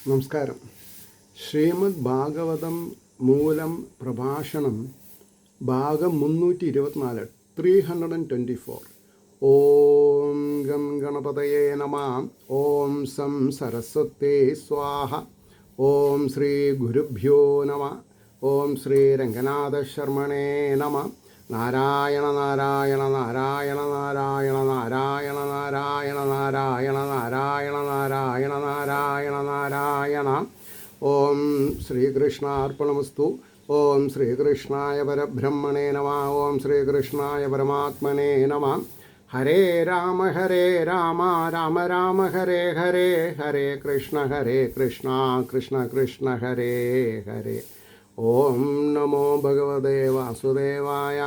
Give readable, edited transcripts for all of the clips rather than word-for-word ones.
നമസ്കാരം. ശ്രീമദ് ഭാഗവതം മൂലം പ്രഭാഷണം ഭാഗം 324 324. ഓം ഗം ഗണപതയേ നമഃ. ഓം സം സരസ്വതേ സ്വാഹ. ഓം ശ്രീ ഗുരുഭ്യോ നമഃ. ഓം ശ്രീ രംഗനാഥ ശർമ്മണേ നമഃ. നാരായണ നാരായണ നാരായണ നാരായണ നാരായണ നാരായണ നാരായണ നാരായണ നാരായണ നാരായണ നാരായണ. ഓം ശ്രീകൃഷ്ണാർപ്പണമസ്തു. ഓം ശ്രീകൃഷ്ണായ പരബ്രഹ്മണേ നമഃ. ഓം ശ്രീകൃഷ്ണായ പരമാത്മനേ നമഃ. ഹരേ രാമ രാമ രാമ ഹരേ ഹരേ, ഹരേ കൃഷ്ണ കൃഷ്ണ കൃഷ്ണ ഹരേ ഹരേ. ഓം നമോ ഭഗവതേ വാസുദേവായ.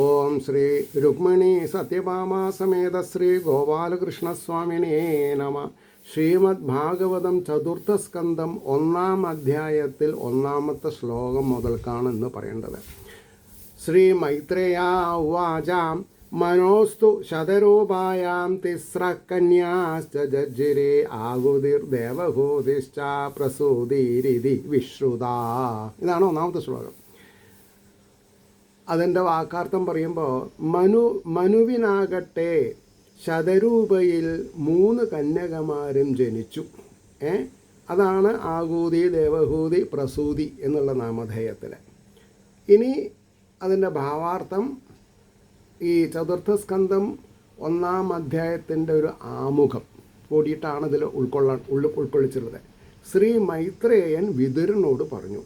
ഓം ശ്രീ രുക്മിണി സത്യഭാമ സമേത ശ്രീ ഗോപാലകൃഷ്ണസ്വാമിനേ നമഃ. ശ്രീമദ് ഭാഗവതം ചതുർത്ഥ സ്കന്ധം 1-ാം അധ്യായത്തിൽ 1-ാമത്തെ ശ്ലോകം മുതൽക്കാണ് ഇന്ന് പറയേണ്ടത്. ശ്രീ മൈത്രേയ ഉവാച മനോസ്തു ശതരൂപായാം തിസ്ര കന്യാശ്ച ജജ്ജിരേ ആകുതിർദേവഹൂതിശ്ച പ്രസൂതിരിതി വിശ്രുത. ഇതാണ് 1-ാമത്തെ ശ്ലോകം. അതിൻ്റെ വാക്കാർത്ഥം പറയുമ്പോൾ മനുവിനാകട്ടെ ശതരൂപയിൽ 3 കന്യകമാരും ജനിച്ചു. അതാണ് ആകൂതി, ദേവഹൂതി, പ്രസൂതി എന്നുള്ള നാമധേയത്തിൽ. ഇനി അതിൻ്റെ ഭാവാർത്ഥം ഈ ചതുർത്ഥ സ്കന്ധം 1-ാം അധ്യായത്തിൻ്റെ ഒരു ആമുഖം കൂടിയിട്ടാണ് ഇതിൽ ഉൾക്കൊള്ളിച്ചിട്ടുള്ളത്. ശ്രീ മൈത്രേയൻ വിതുരനോട് പറഞ്ഞു,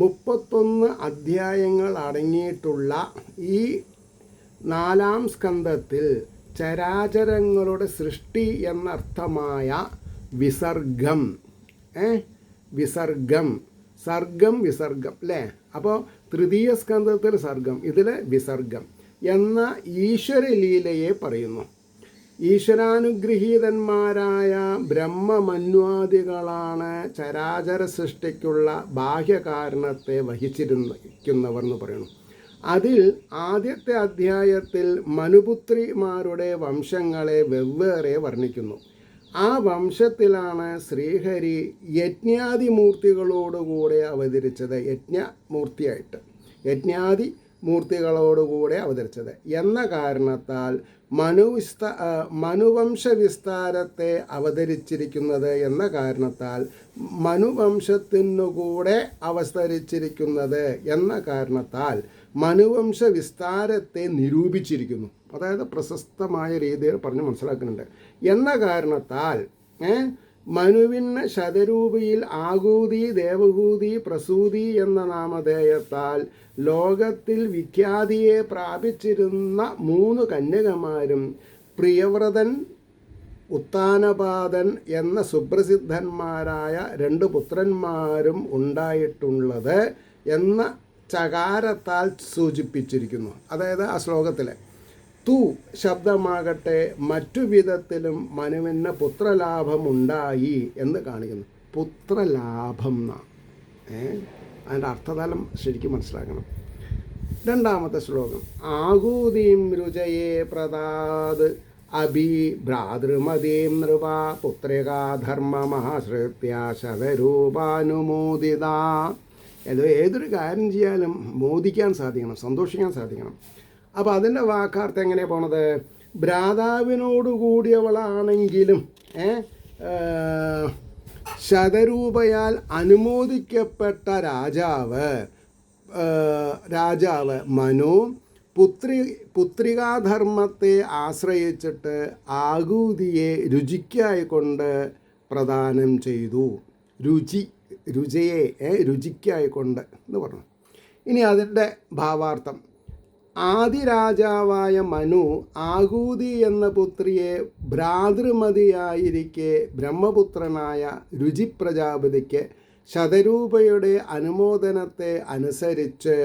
31 അധ്യായങ്ങൾ അടങ്ങിയിട്ടുള്ള ഈ 4-ാം സ്കന്ധത്തിൽ ചരാചരങ്ങളുടെ സൃഷ്ടി എന്നർത്ഥമായ വിസർഗം, സർഗം വിസർഗം അല്ലേ. അപ്പോൾ തൃതീയ സ്കന്ധത്തിൽ സർഗം, ഇതിൽ വിസർഗം എന്ന ഈശ്വരലീലയെ പറയുന്നു. ഈശ്വരാനുഗ്രഹീതന്മാരായ ബ്രഹ്മമന്വാദികളാണ് ചരാചര സൃഷ്ടിക്കുള്ള ബാഹ്യകാരണത്തെ വഹിച്ചിരിക്കുന്നവർ എന്ന് പറയുന്നു. അതിൽ ആദ്യത്തെ അധ്യായത്തിൽ മനുപുത്രിമാരുടെ വംശങ്ങളെ വെവ്വേറെ വർണ്ണിക്കുന്നു. ആ വംശത്തിലാണ് ശ്രീഹരി യജ്ഞാദിമൂർത്തികളോടുകൂടെ അവതരിച്ചത്, യജ്ഞാദിമൂർത്തികളോടുകൂടെ അവതരിച്ചത് എന്ന കാരണത്താൽ മനുവംശ വിസ്താരത്തെ അവതരിച്ചിരിക്കുന്നത് എന്ന കാരണത്താൽ മനുവംശത്തിനുകൂടെ അവതരിച്ചിരിക്കുന്നത് എന്ന കാരണത്താൽ മനുവംശ വിസ്താരത്തെ നിരൂപിച്ചിരിക്കുന്നു. അതായത് പ്രശസ്തമായ രീതിയിൽ പറഞ്ഞ് മനസ്സിലാക്കുന്നുണ്ട്. എന്ന കാരണത്താൽ മനുവിന് ശതരൂപിയിൽ ആകൂതി, ദേവഹൂതി, പ്രസൂതി എന്ന നാമധേയത്താൽ ലോകത്തിൽ വിഖ്യാതിയെ പ്രാപിച്ചിരുന്ന 3 കന്യകമാരും പ്രിയവ്രതൻ, ഉത്താനപാദൻ എന്ന സുപ്രസിദ്ധന്മാരായ 2 പുത്രന്മാരും ഉണ്ടായിട്ടുള്ളത് എന്ന ചകാരത്താൽ സൂചിപ്പിച്ചിരിക്കുന്നു. അതായത് ആ ശ്ലോകത്തിലെ തു ശബ്ദമാകട്ടെ മറ്റു വിധത്തിലും മനുവിന് പുത്രലാഭമുണ്ടായി എന്ന് കാണിക്കുന്നു. പുത്രലാഭം എന്നാണ് അതിൻ്റെ അർത്ഥതലം ശരിക്കും മനസ്സിലാക്കണം. 2-ാമത്തെ ശ്ലോകം ആകൂതിം രുചയേ പ്രദാത് അഭി ഭ്രാതൃമതീം നൃപ പുത്രികാധർമ്മമാശ്രിത്യ ശതരൂപാനുമോദിത. ഏതൊരു കാര്യം ചെയ്യാനും മോദിക്കാൻ സാധിക്കണം, സന്തോഷിക്കാൻ സാധിക്കണം. അപ്പോൾ അതിൻ്റെ വാക്കാർത്ഥം എങ്ങനെ പോണത്? ഭ്രാതാവിനോടുകൂടിയവളാണെങ്കിലും ശതരൂപയാൽ അനുമോദിക്കപ്പെട്ട രാജാവ് മനു പുത്രികാധർമ്മത്തെ ആശ്രയിച്ചിട്ട് ആകൂതിയെ രുചിക്കായിക്കൊണ്ട് പ്രദാനം ചെയ്തു. രുചിക്കായിക്കൊണ്ട് എന്ന് പറഞ്ഞു. ഇനി അതിൻ്റെ ഭാവാർത്ഥം ആദിരാജാവായ മനു ആകൂതി എന്ന പുത്രിയെ ഭ്രാതൃമതിയായിരിക്കെ ബ്രഹ്മപുത്രനായ രുചി പ്രജാപതിക്ക് ശതരൂപയുടെ അനുമോദനത്തെ അനുസരിച്ച്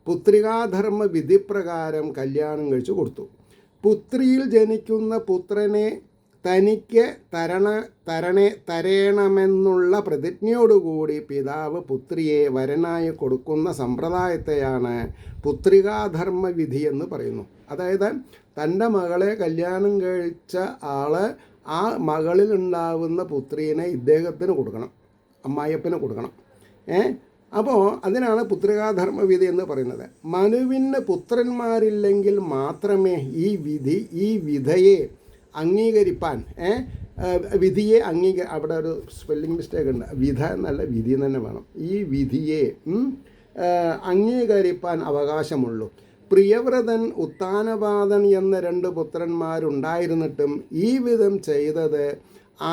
പുത്രികാധർമ്മ വിധിപ്രകാരം കല്യാണം കഴിച്ചു കൊടുത്തു. പുത്രിയിൽ ജനിക്കുന്ന പുത്രനെ തനിക്ക് തരേണമെന്നുള്ള പ്രതിജ്ഞയോടുകൂടി പിതാവ് പുത്രിയെ വരനായി കൊടുക്കുന്ന സമ്പ്രദായത്തെയാണ് പുത്രികാധർമ്മ വിധി എന്ന് പറയുന്നു. അതായത് തൻ്റെ മകളെ കല്യാണം കഴിച്ച ആൾ ആ മകളിലുണ്ടാവുന്ന പുത്രീനെ ഇദ്ദേഹത്തിന് കൊടുക്കണം. അമ്മായിയപ്പന് കൊടുക്കണം. അപ്പോൾ അതിനാണ് പുത്രികാധർമ്മവിധി എന്ന് പറയുന്നത്. മനുവിന് പുത്രന്മാരില്ലെങ്കിൽ മാത്രമേ ഈ വിധയെ അംഗീകരിപ്പാൻ വിധിയെ അവിടെ ഒരു സ്പെല്ലിംഗ് മിസ്റ്റേക്ക് ഉണ്ട്, വിധ എന്നല്ല വിധി തന്നെ വേണം. ഈ വിധിയെ അംഗീകരിപ്പാൻ അവകാശമുള്ളൂ. പ്രിയവ്രതൻ ഉത്താനപാതൻ എന്ന 2 പുത്രന്മാരുണ്ടായിരുന്നിട്ടും ഈ വിധം ചെയ്തത്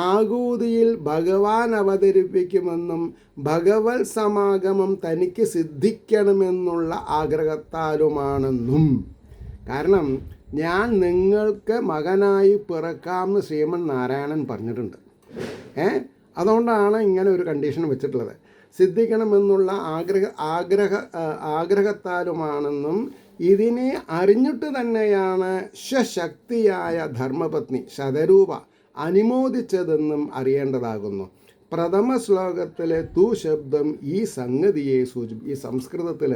ആകൂതിയിൽ ഭഗവാൻ അവതരിപ്പിക്കുമെന്നും ഭഗവത് സമാഗമം തനിക്ക് സിദ്ധിക്കണമെന്നുള്ള ആഗ്രഹത്താലുമാണെന്നും. കാരണം ഞാൻ നിങ്ങൾക്ക് മകനായി പിറക്കാമെന്ന് ശ്രീമൻ നാരായണൻ പറഞ്ഞിട്ടുണ്ട്. അതുകൊണ്ടാണ് ഇങ്ങനെ ഒരു കണ്ടീഷൻ വെച്ചിട്ടുള്ളത്. സിദ്ധിക്കണമെന്നുള്ള ആഗ്രഹത്താലുമാണെന്നും ഇതിനെ അറിഞ്ഞിട്ട് തന്നെയാണ് ശക്തിയായ ധർമ്മപത്നി ശതരൂപ അനുമോദിച്ചതെന്നും അറിയേണ്ടതാകുന്നു. പ്രഥമ ശ്ലോകത്തിലെ തു ശബ്ദം ഈ സംഗതിയെ ഈ സംസ്കൃതത്തിൽ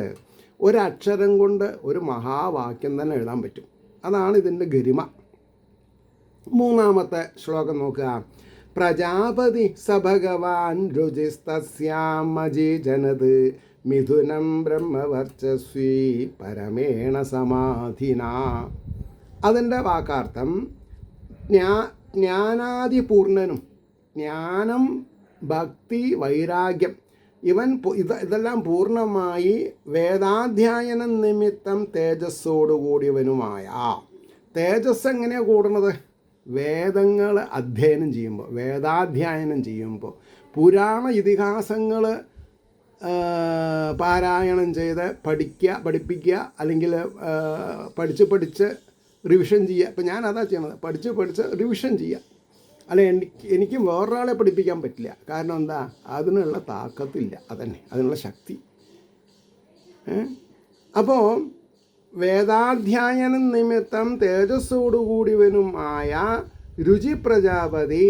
ഒരക്ഷരം കൊണ്ട് ഒരു മഹാവാക്യം തന്നെ എഴുതാൻ പറ്റും. അതാണ് ഇതിൻ്റെ ഗരിമ. 3-ാമത്തെ ശ്ലോകം നോക്കുക. പ്രജാപതി സ ഭഗവാൻ രുചിസ്തസ്യാമജീജനത് മിഥുനം ബ്രഹ്മവർച്ചസ്വീ പരമേണ സമാധിന. അതിൻ്റെ വാക്കാർത്ഥം ജ്ഞാനാദിപൂർണനും, ജ്ഞാനം, ഭക്തി, വൈരാഗ്യം ഇതെല്ലാം പൂർണ്ണമായി വേദാധ്യായനം നിമിത്തം തേജസ്സോടുകൂടിയവനുമായ. തേജസ് എങ്ങനെയാണ് കൂടുന്നത്? വേദങ്ങൾ അധ്യയനം ചെയ്യുമ്പോൾ, വേദാധ്യായനം ചെയ്യുമ്പോൾ, പുരാണ ഇതിഹാസങ്ങൾ പാരായണം ചെയ്ത് പഠിപ്പിക്കുക, അല്ലെങ്കിൽ പഠിച്ച് റിവിഷൻ ചെയ്യുക. ഇപ്പം ഞാൻ അതാ ചെയ്യണത്, പഠിച്ച് റിവിഷൻ ചെയ്യുക. അല്ല, എനിക്ക് വേറൊരാളെ പഠിപ്പിക്കാൻ പറ്റില്ല. കാരണം എന്താ? അതിനുള്ള താക്കത്തില്ല, അതന്നെ അതിനുള്ള ശക്തി. അപ്പോൾ വേദാധ്യായനം നിമിത്തം തേജസ്സോടുകൂടിയവനുമായ രുചി പ്രജാപതി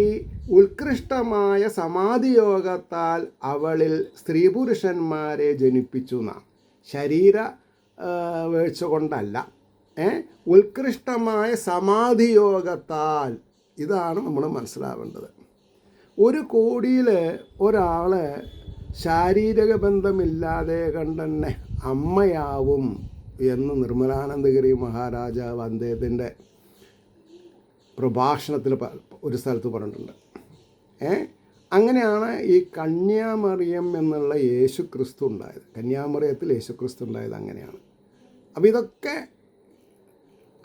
ഉത്കൃഷ്ടമായ സമാധിയോഗത്താൽ അവളിൽ സ്ത്രീ പുരുഷന്മാരെ ജനിപ്പിച്ചു എന്നാണ്. ശരീര വീഴ്ച കൊണ്ടല്ല, ഉത്കൃഷ്ടമായ സമാധിയോഗത്താൽ. ഇതാണ് നമ്മൾ മനസ്സിലാവേണ്ടത്. ഒരു കോടിയിൽ ഒരാൾ ശാരീരിക ബന്ധമില്ലാതെ കണ്ടെന്നെ അമ്മയാവും എന്ന് നിർമ്മലാനന്ദഗിരി മഹാരാജാവ് അദ്ദേഹത്തിൻ്റെ പ്രഭാഷണത്തിൽ ഒരു സ്ഥലത്ത് പറഞ്ഞിട്ടുണ്ട്. അങ്ങനെയാണ് ഈ കന്യാമറിയം എന്നുള്ള യേശു ക്രിസ്തു ഉണ്ടായത്. കന്യാമറിയത്തിൽ യേശു ക്രിസ്തു ഉണ്ടായത് അങ്ങനെയാണ്. അപ്പോൾ ഇതൊക്കെ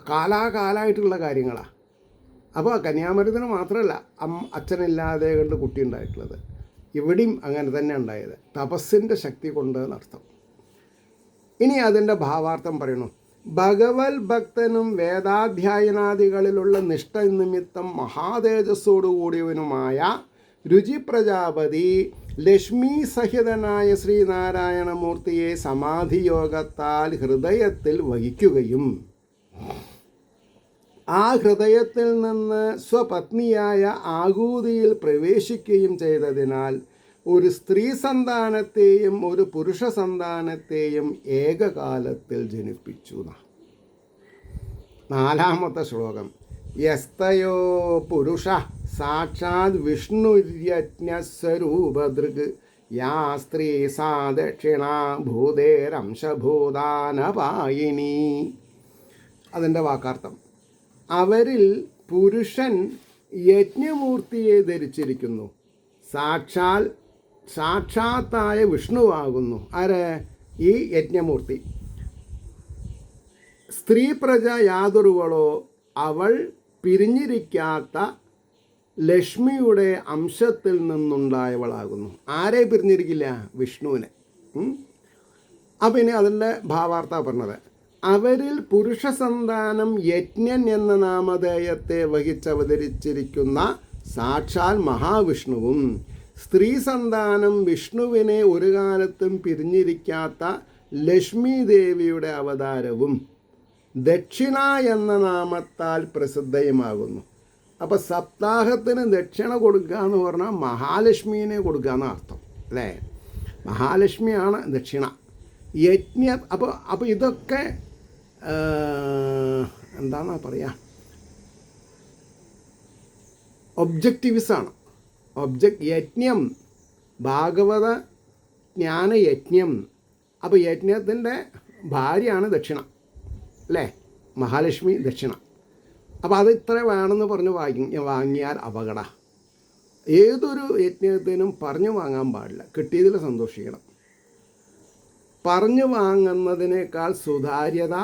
കാലാകാലമായിട്ടുള്ള കാര്യങ്ങളാണ്. അപ്പോൾ കന്യാമറിയത്തിന് മാത്രമല്ല അച്ഛനില്ലാതെ കണ്ട് കുട്ടി ഉണ്ടായിട്ടുള്ളത്. ഇവിടെയും അങ്ങനെ തന്നെ ഉണ്ടായത്. തപസ്സിൻ്റെ ശക്തി കൊണ്ട് എന്നർത്ഥം. ഇനി അതിൻ്റെ ഭാവാർത്ഥം പറയണു. ഭഗവത് ഭക്തനും വേദാധ്യായനാദികളിലുള്ള നിഷ്ഠ നിമിത്തം മഹാതേജസ്സോടുകൂടിയവനുമായ രുചി പ്രജാപതി ലക്ഷ്മി സഹിതനായ ശ്രീനാരായണമൂർത്തിയെ സമാധിയോഗത്താൽ ഹൃദയത്തിൽ വഹിക്കുകയും ആ ഹൃദയത്തിൽ നിന്ന് സ്വപത്നിയായ ആകൂതിയിൽ പ്രവേശിക്കുകയും ചെയ്തതിനാൽ ഒരു സ്ത്രീ സന്താനത്തെയും ഒരു പുരുഷ സന്താനത്തെയും ഏകകാലത്തിൽ ജനിപ്പിച്ചു. 4-ാമത്തെ ശ്ലോകം. യസ്തയോ പുരുഷ സാക്ഷാത് വിഷ്ണുര്യജ്ഞസ്വരൂപദൃഗ് യാ സ്ത്രീ സാ ദക്ഷിണാ ഭൂതേരംശഭൂതാനപായിനി. അതിൻ്റെ വാക്കാർത്ഥം, അവരിൽ പുരുഷൻ യജ്ഞമൂർത്തിയെ ധരിച്ചിരിക്കുന്നു. സാക്ഷാത്തായ വിഷ്ണുവാകുന്നു. ആര്? ഈ യജ്ഞമൂർത്തി. സ്ത്രീ പ്രജ യാതൊരുവളോ അവൾ പിരിഞ്ഞിരിക്കാത്ത ലക്ഷ്മിയുടെ അംശത്തിൽ നിന്നുണ്ടായവളാകുന്നു. ആരെ പിരിഞ്ഞിരിക്കില്ല? വിഷ്ണുവിനെ. അപ്പം ഇനി അതിൻ്റെ ഭാവാർത്ഥ പറഞ്ഞത്, അവരിൽ പുരുഷ സന്താനം യജ്ഞൻ എന്ന നാമധേയത്തെ വഹിച്ചവതരിച്ചിരിക്കുന്ന സാക്ഷാൽ മഹാവിഷ്ണുവും സ്ത്രീ സന്താനം വിഷ്ണുവിനെ ഒരു കാലത്തും പിരിഞ്ഞിരിക്കാത്ത ലക്ഷ്മി ദേവിയുടെ അവതാരവും ദക്ഷിണ എന്ന നാമത്താൽ പ്രസിദ്ധയുമാകുന്നു. അപ്പോൾ സപ്താഹത്തിന് ദക്ഷിണ കൊടുക്കുക എന്ന് പറഞ്ഞാൽ മഹാലക്ഷ്മീനെ കൊടുക്കുക എന്ന അർത്ഥം അല്ലേ? മഹാലക്ഷ്മിയാണ് ദക്ഷിണ. അപ്പോൾ ഇതൊക്കെ എന്താണ് പറയുക, ഒബ്ജക്റ്റിവിസാണ്. യജ്ഞം, ഭാഗവത ജ്ഞാനയജ്ഞം. അപ്പോൾ യജ്ഞത്തിൻ്റെ ഭാര്യയാണ് ദക്ഷിണ, അല്ലേ? മഹാലക്ഷ്മി ദക്ഷിണ. അപ്പോൾ അത് ഇത്ര വേണമെന്ന് പറഞ്ഞ് വാങ്ങിയാൽ അപകട. ഏതൊരു യജ്ഞത്തിനും പറഞ്ഞു വാങ്ങാൻ പാടില്ല, കിട്ടിയതിൽ സന്തോഷിക്കണം. പറഞ്ഞു വാങ്ങുന്നതിനേക്കാൾ സുതാര്യത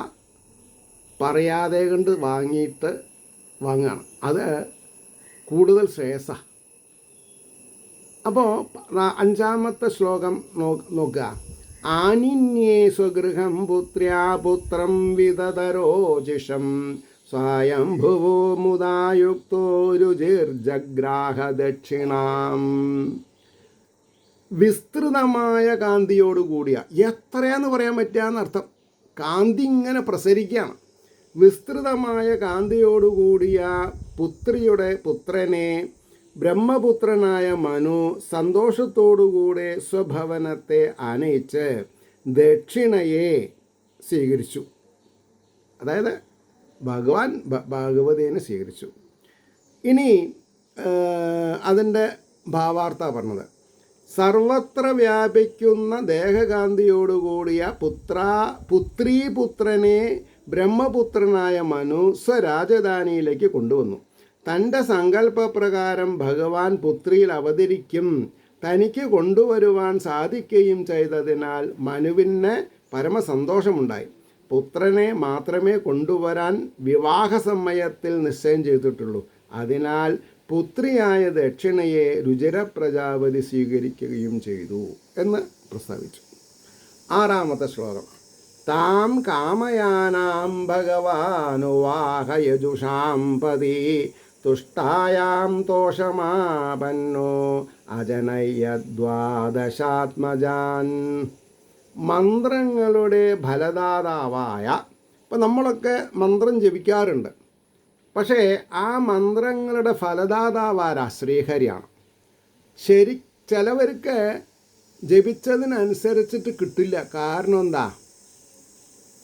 പറയാതെ കൊണ്ട് വാങ്ങിയിട്ട് വാങ്ങുകയാണ്, അത് കൂടുതൽ ശ്രേയസ്സ. അപ്പോൾ 5-ാമത്തെ ശ്ലോകം നോക്കുക. ആനിന്യേ സ്വഗൃഹം പുത്ര്യാ പുത്രം വിദതരോജിഷം സ്വയംഭുവോ മുദായുക്തോ രുചിർജഗ്രാഹ ദക്ഷിണാം. വിസ്തൃതമായ കാന്തിയോടുകൂടിയ, എത്രയാന്ന് പറയാൻ പറ്റുകയെന്നർത്ഥം. കാന്തി ഇങ്ങനെ പ്രസരിക്കുകയാണ്. വിസ്തൃതമായ കാന്തിയോടുകൂടിയ പുത്രനെ ബ്രഹ്മപുത്രനായ മനു സന്തോഷത്തോടുകൂടെ സ്വഭവനത്തെ ആനയിച്ച് ദക്ഷിണയെ സ്വീകരിച്ചു. അതായത് ഭഗവാൻ ഭഗവതിയെ സ്വീകരിച്ചു. ഇനി അതിൻ്റെ ഭാവാർത്ഥ പറഞ്ഞത്, സർവത്ര വ്യാപിക്കുന്ന ദേഹകാന്തിയോടുകൂടിയ പുത്രീപുത്രനെ ബ്രഹ്മപുത്രനായ മനു സ്വരാജധാനിയിലേക്ക് കൊണ്ടുവന്നു. തൻ്റെ സങ്കല്പപ്രകാരം ഭഗവാൻ പുത്രിയിൽ അവതരിക്കും തനിക്ക് കൊണ്ടുവരുവാൻ സാധിക്കുകയും ചെയ്തതിനാൽ മനുവിന് പരമസന്തോഷമുണ്ടായി. പുത്രനെ മാത്രമേ കൊണ്ടുവരാൻ വിവാഹ സമയത്തിൽ നിശ്ചയം ചെയ്തിട്ടുള്ളൂ. അതിനാൽ പുത്രിയായ ദക്ഷിണയെ രുചിര പ്രജാപതി സ്വീകരിക്കുകയും ചെയ്തു എന്ന് പ്രസ്താവിച്ചു. 6-ാമത്തെ ശ്ലോകം. താം കാമയാനാം ഭഗവാനുവാഹയജുഷാം പതി തുഷ്ടായാം തോഷമാപന്നോ അജനയ്യദ്വാദശാത്മജാൻ. മന്ത്രങ്ങളുടെ ഫലദാതാവായ, ഇപ്പം നമ്മളൊക്കെ മന്ത്രം ജപിക്കാറുണ്ട്, പക്ഷേ ആ മന്ത്രങ്ങളുടെ ഫലദാതാവാരാ? ശ്രീഹരിയാണ്. ചിലവർക്ക് ജപിച്ചതിനനുസരിച്ചിട്ട് കിട്ടില്ല. കാരണം എന്താ?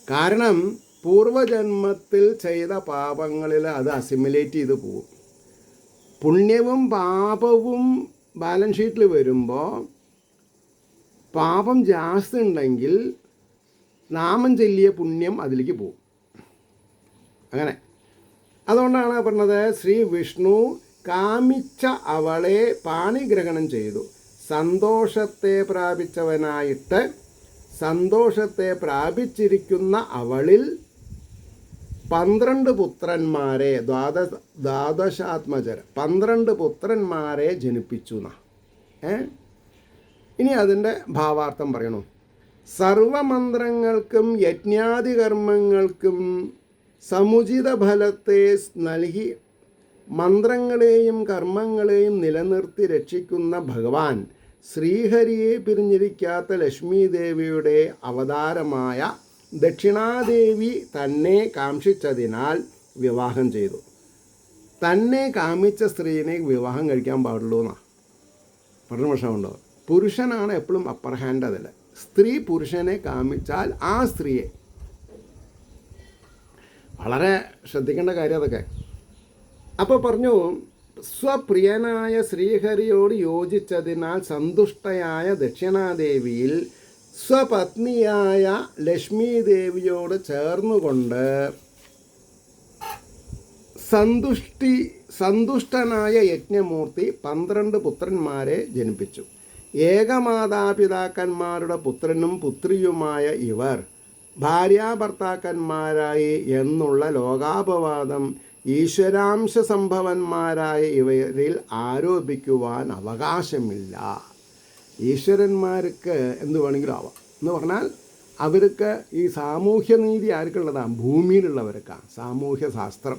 കാരണം പൂർവജന്മത്തിൽ ചെയ്ത പാപങ്ങളിൽ അത് അസിമുലേറ്റ് ചെയ്ത് പോകും. പുണ്യവും പാപവും ബാലൻസ് ഷീറ്റിൽ വരുമ്പോൾ പാപം ജാസ്തി ഉണ്ടെങ്കിൽ നാമം ചൊല്ലിയ പുണ്യം അതിലേക്ക് പോകും. അങ്ങനെ അതുകൊണ്ടാണ് പറഞ്ഞത്, ശ്രീ വിഷ്ണു കാമിച്ച അവളെ പാണിഗ്രഹണം ചെയ്തു. സന്തോഷത്തെ പ്രാപിച്ചവനായിട്ട് സന്തോഷത്തെ പ്രാപിച്ചിരിക്കുന്ന അവളിൽ 12 പുത്രന്മാരെ, ദ്വാദശാത്മജർ 12 പുത്രന്മാരെ ജനിപ്പിച്ചു എന്നാ. ഇനി അതിൻ്റെ ഭാവാർത്ഥം പറയണു. സർവമന്ത്രങ്ങൾക്കും യജ്ഞാദി കർമ്മങ്ങൾക്കും സമുചിത ഫലത്തെ നൽകി മന്ത്രങ്ങളെയും കർമ്മങ്ങളെയും നിലനിർത്തി രക്ഷിക്കുന്ന ഭഗവാൻ ശ്രീഹരിയെ പിരിഞ്ഞിരിക്കാത്ത ലക്ഷ്മി ദേവിയുടെ അവതാരമായ ദക്ഷിണാദേവി തന്നെ കാംക്ഷിച്ചതിനാൽ വിവാഹം ചെയ്തു. തന്നെ കാമിച്ച സ്ത്രീനെ വിവാഹം കഴിക്കാൻ പാടുള്ളൂ എന്നാ പറഞ്ഞ പ്രശ്നമുണ്ടോ? പുരുഷനാണ് എപ്പോഴും അപ്പർ ഹാൻഡ്. അതിൽ സ്ത്രീ പുരുഷനെ കാമിച്ചാൽ ആ സ്ത്രീയെ, വളരെ ശ്രദ്ധിക്കേണ്ട കാര്യം അതൊക്കെ. അപ്പോൾ പറഞ്ഞു, സ്വപ്രിയനായ ശ്രീഹരിയോട് യോജിച്ചതിനാൽ സന്തുഷ്ടയായ ദക്ഷിണാദേവിയിൽ സ്വപത്നിയായ ലക്ഷ്മി ദേവിയോട് ചേർന്നുകൊണ്ട് സന്തുഷ്ടനായ യജ്ഞമൂർത്തി 12 പുത്രന്മാരെ ജനിപ്പിച്ചു. ഏകമാതാപിതാക്കന്മാരുടെ പുത്രനും പുത്രിയുമായ ഇവർ ഭാര്യാഭർത്താക്കന്മാരായി എന്നുള്ള ലോകാപവാദം ഈശ്വരാംശ സംഭവന്മാരായ ഇവരിൽ ആരോപിക്കുവാൻ അവകാശമില്ല. ഈശ്വരന്മാർക്ക് എന്ത് വേണമെങ്കിലും ആവാം എന്ന് പറഞ്ഞാൽ അവർക്ക് ഈ സാമൂഹ്യനീതി ആർക്കുള്ളതാണ്? ഭൂമിയിലുള്ളവർക്കാണ് സാമൂഹ്യ ശാസ്ത്രം.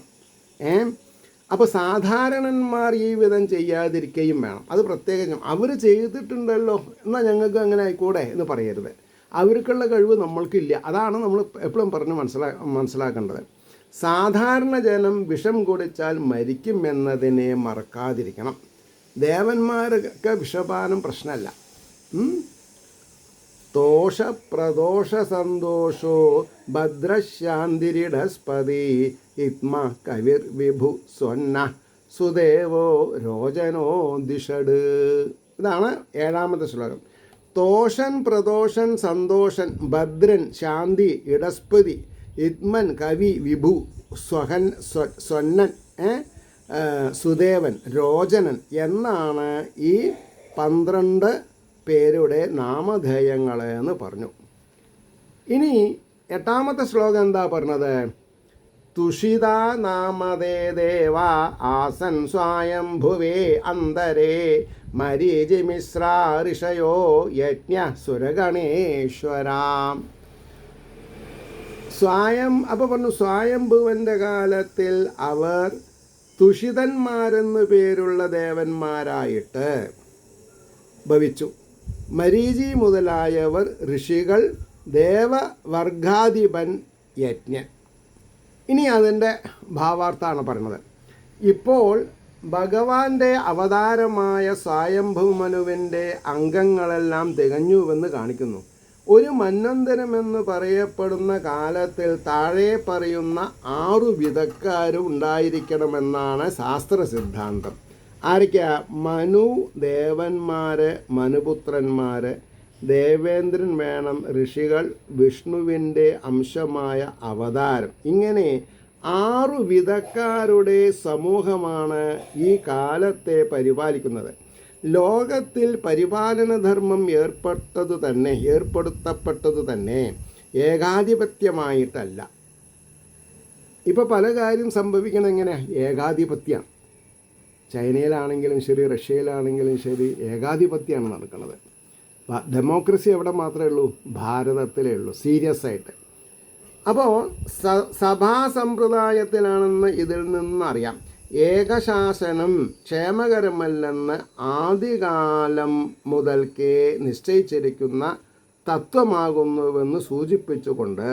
അപ്പോൾ സാധാരണന്മാർ ഈ വിധം ചെയ്യാതിരിക്കുകയും വേണം. അത് പ്രത്യേകം അവർ ചെയ്തിട്ടുണ്ടല്ലോ എന്നാൽ ഞങ്ങൾക്ക് അങ്ങനെ ആയിക്കൂടെ എന്ന് പറയരുത്. അവർക്കുള്ള കഴിവ് നമ്മൾക്കില്ല. അതാണ് നമ്മൾ എപ്പോഴും പറഞ്ഞ് മനസ്സിലാക്കേണ്ടത്. സാധാരണ ജനം വിഷം കുടിച്ചാൽ മരിക്കുമെന്നതിനെ മറക്കാതിരിക്കണം. ദേവന്മാർക്ക് വിഷപാനം പ്രശ്നമല്ല. തോഷപ്രദോഷ സന്തോഷോ ഭദ്രശാന്തിരിടസ്പതി ഇത്മ കവിർ വിഭു സ്വന്ന സുദേവോ രോചനോ ദിഷട്. ഇതാണ് 7ാമത്തെ ശ്ലോകം. തോഷൻ പ്രദോഷൻ സന്തോഷൻ ഭദ്രൻ ശാന്തി ഇടസ്പതി യുഗ്മൻ കവി വിഭു സ്വന്നൻ സുദേവൻ രോചനൻ എന്നാണ് ഈ 12 പേരുടെ നാമധേയങ്ങൾ എന്ന് പറഞ്ഞു. ഇനി 8ാമത്തെ ശ്ലോകം എന്താ പറഞ്ഞത്? തുഷിത നാമതേ ദേവ ആസൻ സ്വയംഭുവേ അന്തരേ മരീചിമിശ്ര ഋഷയോ യജ്ഞ സുരഗണേശ്വരാം. അപ്പോൾ പറഞ്ഞു സ്വയംഭുവൻ്റെ കാലത്തിൽ അവർ തുഷിതന്മാരെന്നു പേരുള്ള ദേവന്മാരായിട്ട് ഭവിച്ചു. മരീചി മുതലായവർ ഋഷികൾ, ദേവവർഗാധിപൻ യജ്ഞൻ. ഇനി അതിൻ്റെ ഭാവാർത്ഥാണ് പറയുന്നത്. ഇപ്പോൾ ഭഗവാന്റെ അവതാരമായ സ്വയംഭുമനുവിൻ്റെ അംഗങ്ങളെല്ലാം തികഞ്ഞുവെന്ന് കാണിക്കുന്നു. ഒരു മന്വന്തരമെന്ന് പറയപ്പെടുന്ന കാലത്തിൽ താഴെ പറയുന്ന 6 വിധക്കാരും ഉണ്ടായിരിക്കണമെന്നാണ് ശാസ്ത്ര സിദ്ധാന്തം. ആരൊക്കെയാ? മനു ദേവന്മാർ, മനുപുത്രന്മാർ, ദേവേന്ദ്രൻ വേണം, ഋഷികൾ, വിഷ്ണുവിൻ്റെ അംശമായ അവതാരം. ഇങ്ങനെ 6 വിധക്കാരുടെ സമൂഹമാണ് ഈ കാലത്തെ പരിപാലിക്കുന്നത്. ലോകത്തിൽ പരിപാലനധർമ്മം ഏർപ്പെടുത്തപ്പെട്ടത് തന്നെ ഏകാധിപത്യമായിട്ടല്ല. ഇപ്പോൾ പല കാര്യം സംഭവിക്കണം എങ്ങനെ? ഏകാധിപത്യമാണ്. ചൈനയിലാണെങ്കിലും ശരി, റഷ്യയിലാണെങ്കിലും ശരി, ഏകാധിപത്യമാണ് നടക്കുന്നത്. ഡെമോക്രസി എവിടെ മാത്രമേ ഉള്ളൂ? ഭാരതത്തിലേ ഉള്ളൂ, സീരിയസ് ആയിട്ട്. അപ്പോൾ സഭാ സമ്പ്രദായത്തിലാണെന്ന് ഇതിൽ നിന്നറിയാം. ഏകശാസനം ക്ഷേമകരമല്ലെന്ന് ആദ്യകാലം മുതൽക്കേ നിശ്ചയിച്ചിരിക്കുന്ന തത്വമാകുന്നുവെന്ന് സൂചിപ്പിച്ചുകൊണ്ട്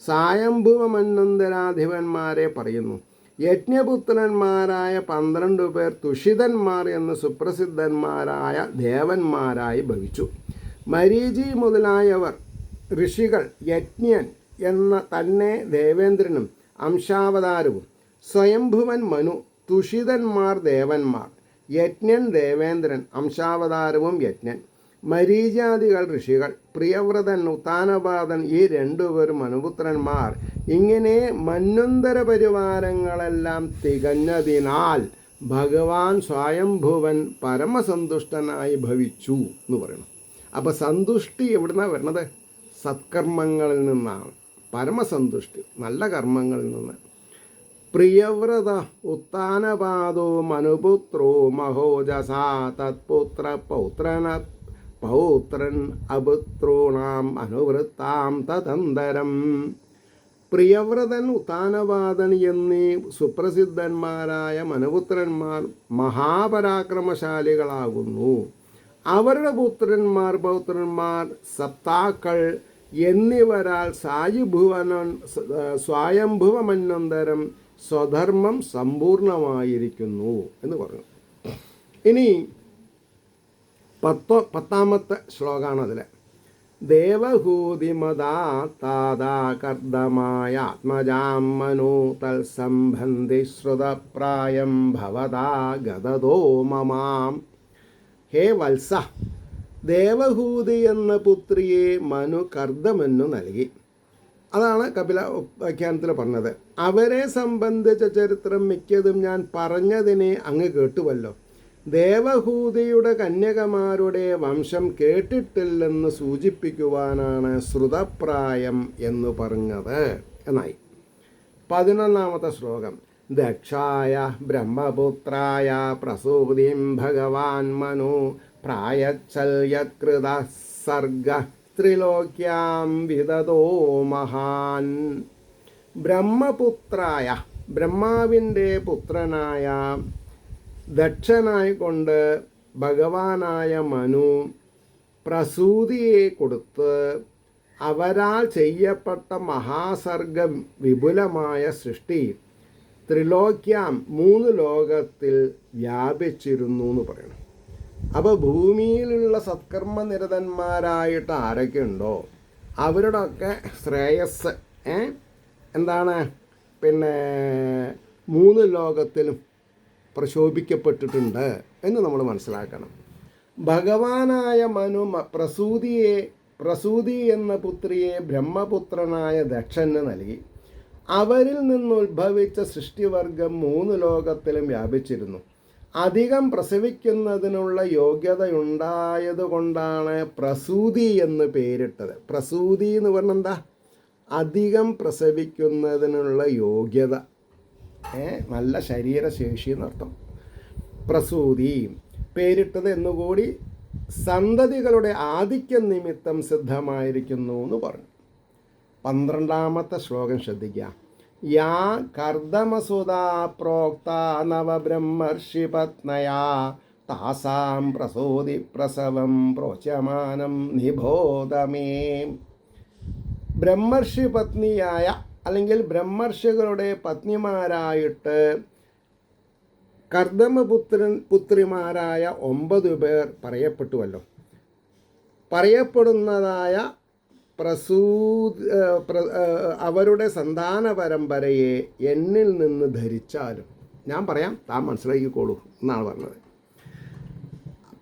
സ്വയംഭുവ മന്വന്തരാധിപന്മാരെ പറയുന്നു. യജ്ഞപുത്രന്മാരായ 12 പേർ തുഷിതന്മാർ എന്ന് സുപ്രസിദ്ധന്മാരായ ദേവന്മാരായി ഭവിച്ചു. മരീചി മുതലായവർ ഋഷികൾ, യജ്ഞൻ എന്ന തന്നെ ദേവേന്ദ്രനും അംശാവതാരവും, സ്വയംഭുവൻ മനു, തുഷിതന്മാർ ദേവന്മാർ, യജ്ഞൻ ദേവേന്ദ്രൻ അംശാവതാരവും യജ്ഞൻ, മരീചാദികൾ ഋഷികൾ, പ്രിയവ്രതൻ ഉത്താനപാദൻ ഈ 2 പേരും മനുപുത്രന്മാർ. ഇങ്ങനെ മന്വന്തര പരിവാരങ്ങളെല്ലാം തികഞ്ഞതിനാൽ ഭഗവാൻ സ്വയംഭുവൻ പരമസന്തുഷ്ടനായി ഭവിച്ചു എന്ന് പറയണം. അപ്പോൾ സന്തുഷ്ടി എവിടുന്നാണ് വരുന്നത്? സത്കർമ്മങ്ങളിൽ നിന്നാണ്. പരമസന്തുഷ്ടി നല്ല കർമ്മങ്ങളിൽ നിന്ന്. പ്രിയവ്രത ഉത്താനപാദോ മനുപുത്രോ മഹോജസ തത്പുത്ര പൗത്രൻ അപുത്രോണാം അനുവൃത്താം തദന്തരം. പ്രിയവ്രതൻ, ഉത്താനപാദൻ എന്നീ സുപ്രസിദ്ധന്മാരായ മനുപുത്രന്മാർ മഹാപരാക്രമശാലികളാകുന്നു. അവരുടെ പൗത്രന്മാർ സപ്താക്കൾ എന്നിവരാൽ സ്വയംഭുവ മന്വന്തരം സ്വധർമ്മം സമ്പൂർണമായിരിക്കുന്നു എന്ന് പറഞ്ഞു. ഇനി 10ാമത്തെ ശ്ലോകമാണ് അതിൽ. ദേവഹൂതിമദാതാകർദ്ദമായ ആത്മജാം മനു തൽസംബന്ധി ശ്രുതപ്രായം ഭവതാ ഗതദോ മമാം. ഹേ വത്സ, ദേവഹൂതി എന്ന പുത്രിയെ മനു കർദ്ദമനു നൽകി. അതാണ് കപില വ്യാഖ്യാനത്തിൽ പറഞ്ഞത്. അവരെ സംബന്ധിച്ച ചരിത്രം മിക്കതും ഞാൻ പറഞ്ഞതിനെ അങ്ങ് കേട്ടുവല്ലോ. ദേവഹൂതിയുടെ കന്യകമാരുടെ വംശം കേട്ടിട്ടില്ലെന്ന് സൂചിപ്പിക്കുവാനാണ് ശ്രുതപ്രായം എന്ന് പറഞ്ഞത് എന്നായി. 11ാമത്തെ ശ്ലോകം. ദക്ഷായ ബ്രഹ്മപുത്രായ പ്രസൂതിം ഭഗവാൻ മനു പ്രായച്ഛല്യകൃത സർഗ ത്രിലോക്യാം വിദതോ മഹാൻ. ബ്രഹ്മപുത്രായ, ബ്രഹ്മാവിൻ്റെ പുത്രനായ ദക്ഷനായിക്കൊണ്ട് ഭഗവാനായ മനു പ്രസൂതിയെ കൊടുത്ത് അവരാൽ ചെയ്യപ്പെട്ട മഹാസർഗ വിപുലമായ സൃഷ്ടി ത്രിലോക്യാം 3 ലോകത്തിൽ വ്യാപിച്ചിരുന്നു എന്ന് പറയണം. അപ്പോൾ ഭൂമിയിലുള്ള സത്കർമ്മനിരതന്മാരായിട്ട് ആരൊക്കെ ഉണ്ടോ അവരുടെയൊക്കെ ശ്രേയസ് എന്താണ് 3 ലോകത്തിലും പ്രശോഭിക്കപ്പെട്ടിട്ടുണ്ട് എന്ന് നമ്മൾ മനസ്സിലാക്കണം. ഭഗവാനായ മനു പ്രസൂതി എന്ന പുത്രിയെ ബ്രഹ്മപുത്രനായ ദക്ഷന് നൽകി. അവരിൽ നിന്നുദ്ഭവിച്ച സൃഷ്ടിവർഗം 3 ലോകത്തിലും വ്യാപിച്ചിരുന്നു. അധികം പ്രസവിക്കുന്നതിനുള്ള യോഗ്യതയുണ്ടായതുകൊണ്ടാണ് പ്രസൂതി എന്ന് പേരിട്ടത്. പ്രസൂതി എന്ന് പറഞ്ഞാൽ എന്താ? അധികം പ്രസവിക്കുന്നതിനുള്ള യോഗ്യത, നല്ല ശരീരശേഷി എന്നർത്ഥം. പ്രസൂതി പേരിട്ടത് എന്നുകൂടി സന്തതികളുടെ ആധിക്യം നിമിത്തം സിദ്ധമായിരിക്കുന്നു എന്ന് പറഞ്ഞു. 12ാമത്തെ ശ്ലോകം ശ്രദ്ധിക്കുക. യാ കർദമസുതാ പ്രോക്ത നവബ്രഹ്മർഷിപത്നയാ താസാം പ്രസൂതി പ്രസവം പ്രോച്യമാനം നിബോധമേ. ബ്രഹ്മർഷി പത്നിയായ അല്ലെങ്കിൽ ബ്രഹ്മർഷികളുടെ പത്നിമാരായിട്ട് പുത്രിമാരായ 9 പേർ പറയപ്പെട്ടുവല്ലോ. പറയപ്പെടുന്നതായ അവരുടെ സന്താന പരമ്പരയെ എന്നിൽ നിന്ന് ധരിച്ചാലും, ഞാൻ പറയാം, താൻ മനസ്സിലാക്കിക്കോളൂ എന്നാണ് പറഞ്ഞത്.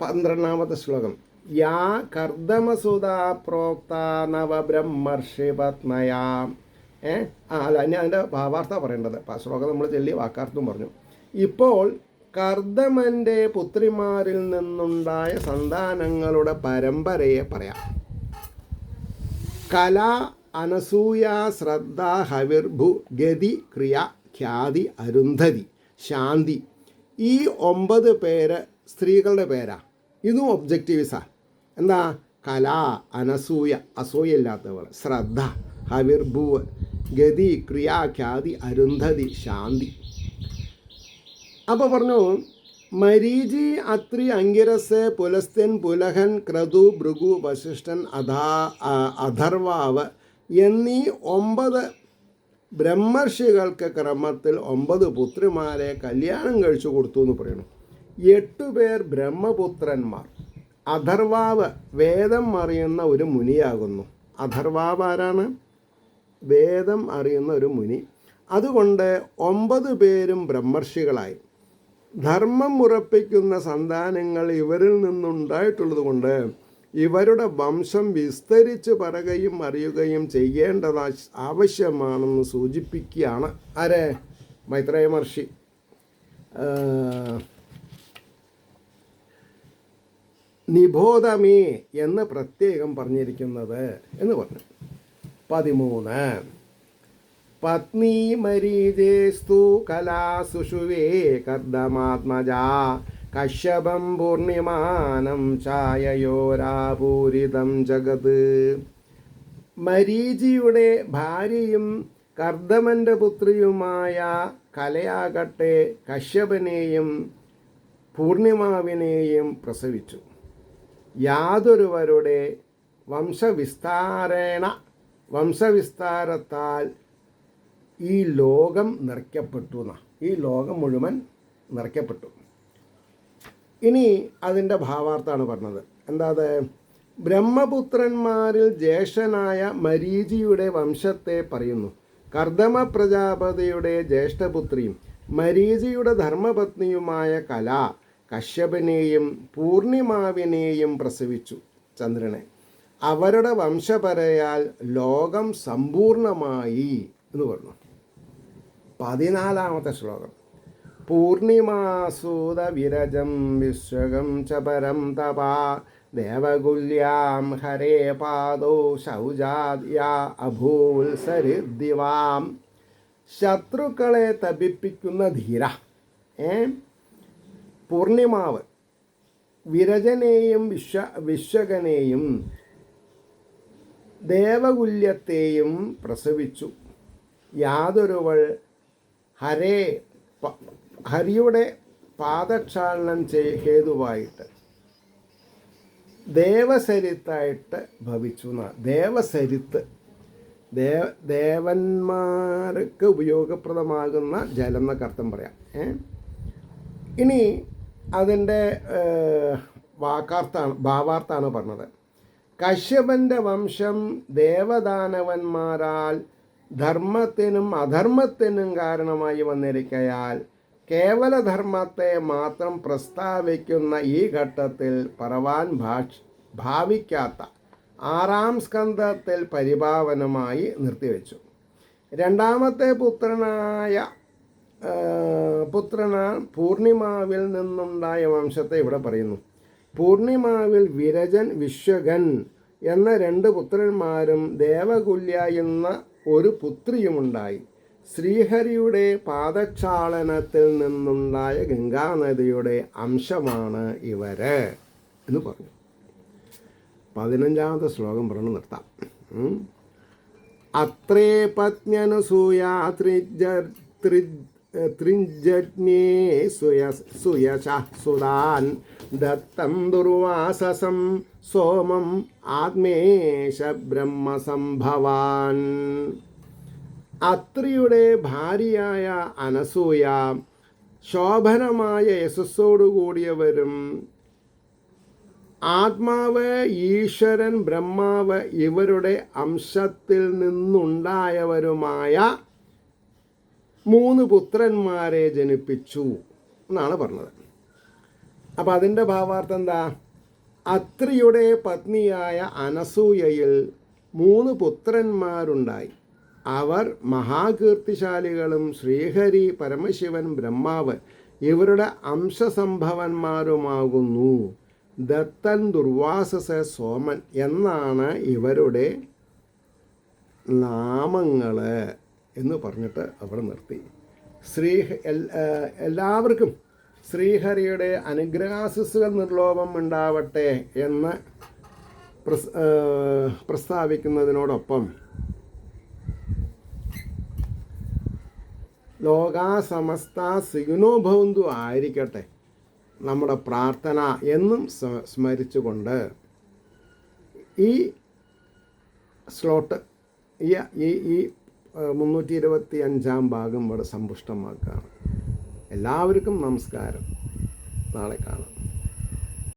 12ാമത്തെ ശ്ലോകം. യാ കർദമസുതാ പ്രോക്ത നവബ്രഹ്മർഷി പത്മയാ. അല്ല, ഇനി അതിൻ്റെ ഭാവാർത്ഥ പറയേണ്ടത്. ശ്ലോകം നമ്മൾ ചൊല്ലി വാക്കാർത്ഥം പറഞ്ഞു. ഇപ്പോൾ കർദമൻ്റെ പുത്രിമാരിൽ നിന്നുണ്ടായ സന്താനങ്ങളുടെ പരമ്പരയെ പറയാം. കല, അനസൂയ, ശ്രദ്ധ, ഹവിർഭു, ഗതി, ക്രിയ, ഖ്യാതി, അരുന്ധതി, ശാന്തി. ഈ 9 പേര് സ്ത്രീകളുടെ പേരാ. ഇതും ഒബ്ജക്റ്റീവ്സാ. എന്താ? കല, അനസൂയ, അസൂയയില്ലാത്തവൾ, ശ്രദ്ധ, ഹവിർഭുവ്, ഗതി, ക്രിയ, ഖ്യാതി, അരുന്ധതി, ശാന്തി. അപ്പോൾ പറഞ്ഞു, മരീചി, അത്രി, അങ്കിരസ്, പുലസ്ത്യൻ, പുലഹൻ, ക്രതു, ഭൃഗു, വശിഷ്ഠൻ, അഥർവാവ് എന്നീ 9 ബ്രഹ്മർഷികൾക്ക് ക്രമത്തിൽ 9 പുത്രിമാരെ കല്യാണം കഴിച്ചു കൊടുത്തു എന്ന് പറയുന്നു. 8 പേർ ബ്രഹ്മപുത്രന്മാർ. അഥർവാവ് വേദം അറിയുന്ന ഒരു മുനിയാകുന്നു. അഥർവാവ് ആരാണ്? വേദം അറിയുന്ന ഒരു മുനി. അതുകൊണ്ട് 9 പേരും ബ്രഹ്മർഷികളായി. ധർമ്മം ഉറപ്പിക്കുന്ന സന്താനങ്ങൾ ഇവരിൽ നിന്നുണ്ടായിട്ടുള്ളത് കൊണ്ട് ഇവരുടെ വംശം വിസ്തരിച്ച് പറയുകയും അറിയുകയും ചെയ്യേണ്ടത് ആവശ്യമാണെന്ന് സൂചിപ്പിക്കുകയാണ്. ആരെ? മൈത്രേയ മഹർഷി. നിബോധമേ എന്ന് പ്രത്യേകം പറഞ്ഞിരിക്കുന്നത് എന്ന് പറഞ്ഞു. 13 പത്നി മരീചേസ്തു കലാസുഷുവേ കർദമാത്മജാ കശ്യപം പൂർണിമാനം ഛായയോരാപൂരിതം ജഗത്. മരീചിയുടെ ഭാര്യയും കർദമൻ്റെ പുത്രിയുമായ കലയാകട്ടെ കശ്യപനെയും പൂർണിമാവിനെയും പ്രസവിച്ചു. യാതൊരുവരുടെ വംശവിസ്താരത്താൽ ഈ ലോകം നിറയ്ക്കപ്പെട്ടു. ഈ ലോകം മുഴുവൻ നിറയ്ക്കപ്പെട്ടു. ഇനി അതിൻ്റെ ഭാവാർത്ഥാണ് പറഞ്ഞത്. എന്താ അത്? ബ്രഹ്മപുത്രന്മാരിൽ ജ്യേഷ്ഠനായ മരീചിയുടെ വംശത്തെ പറയുന്നു. കർദമ പ്രജാപതിയുടെ ജ്യേഷ്ഠപുത്രിയും മരീചിയുടെ ധർമ്മപത്നിയുമായ കല കശ്യപനെയും പൂർണിമാവിനെയും പ്രസവിച്ചു, ചന്ദ്രനെ. അവരുടെ വംശപരയാൽ ലോകം സമ്പൂർണമായി എന്ന് പറഞ്ഞു. 14ാമത്തെ ശ്ലോകം. പൂർണിമാസൂത വിരജം വിശ്വകം ച പരം തപാ ദേവകുല്യാം ഹരേ പാദോ ശൗജാദ്യാ അഭൂത്സരിദ്ദിവാം. ശത്രുക്കളെ തപിപ്പിക്കുന്ന ധീര. പൂർണിമാവ് വിരജനെയും വിശ്വകനെയും ദേവകുല്യത്തെയും പ്രസവിച്ചു. യാതൊരുവൾ ഹരിയുടെ പാദക്ഷാളനം ഹേതുവായിട്ട് ദേവസരിത്തായിട്ട് ഭവിച്ചു. ദേവസരിത്ത് ദേവന്മാർക്ക് ഉപയോഗപ്രദമാകുന്ന ജലം എന്നൊക്കെ അർത്ഥം പറയാം. ഇനി അതിൻ്റെ ഭാവാർത്ഥാണ് പറഞ്ഞത്. കശ്യപൻ്റെ വംശം ദേവദാനവന്മാരാൽ ധർമ്മത്തിനും അധർമ്മത്തിനും കാരണമായി വന്നിരിക്കയാൽ കേവലധർമ്മത്തെ മാത്രം പ്രസ്താവിക്കുന്ന ഈ ഘട്ടത്തിൽ പറവാൻ ഭാവിക്കാത്ത 6-ാം സ്കന്ധത്തിൽ പരിഭാവനമായി നിർത്തിവെച്ചു. രണ്ടാമത്തെ പുത്രനാൻ പൂർണിമാവിൽ നിന്നുണ്ടായ വംശത്തെ ഇവിടെ പറയുന്നു. പൂർണിമാവിൽ വിരജൻ, വിശ്വകൻ എന്ന 2 പുത്രന്മാരും ദേവകുല്യ എന്ന ഒരു പുത്രിയുമുണ്ടായി. ശ്രീഹരിയുടെ പാദക്ഷാളനത്തിൽ നിന്നുണ്ടായ ഗംഗാനദിയുടെ അംശമാണ് ഇവര് എന്ന് പറഞ്ഞു. 15ാമത്തെ ശ്ലോകം പറഞ്ഞു നിർത്താം. അത്രേ പത്ന്യനുസൂയാ ത്രിജജ്ഞേ സുയശ സുതാൻ ദത്തം ദുർവാസസം സോമം ആത്മേശ ബ്രഹ്മസംഭവാൻ. അത്രിയുടെ ഭാര്യയായ അനസൂയ ശോഭനമായ യശസ്സോടുകൂടിയവരും ആത്മാവ്, ഈശ്വരൻ, ബ്രഹ്മാവ് ഇവരുടെ അംശത്തിൽ നിന്നുണ്ടായവരുമായ 3 പുത്രന്മാരെ ജനിപ്പിച്ചു എന്നാണ് പറഞ്ഞത്. അപ്പം അതിൻ്റെ ഭാവാർത്ഥം എന്താ? അത്രിയുടെ പത്നിയായ അനസൂയയിൽ 3 പുത്രന്മാരുണ്ടായി. അവർ മഹാകീർത്തിശാലികളും ശ്രീഹരി, പരമശിവൻ, ബ്രഹ്മാവ് ഇവരുടെ അംശസംഭവന്മാരുമാകുന്നു. ദത്തൻ, ദുർവാസസ, സോമൻ എന്നാണ് ഇവരുടെ നാമങ്ങൾ എന്ന് പറഞ്ഞിട്ട് അവിടെ നിർത്തി. എല്ലാവർക്കും ശ്രീഹരിയുടെ അനുഗ്രഹാശിസ്സുകൾ നിർലോഭം ഉണ്ടാവട്ടെ എന്ന് പ്രസ്താവിക്കുന്നതിനോടൊപ്പം ലോകാസമസ്ത സുഖിനോഭവന്തു ആയിരിക്കട്ടെ നമ്മുടെ പ്രാർത്ഥന എന്നും സ്മരിച്ചുകൊണ്ട് ഈ സ്ലോട്ട് ഈ 325-ാം ഭാഗം ഇവിടെ സമ്പുഷ്ടമാക്കുകയാണ്. എല്ലാവർക്കും നമസ്കാരം. നാളെ കാണാം.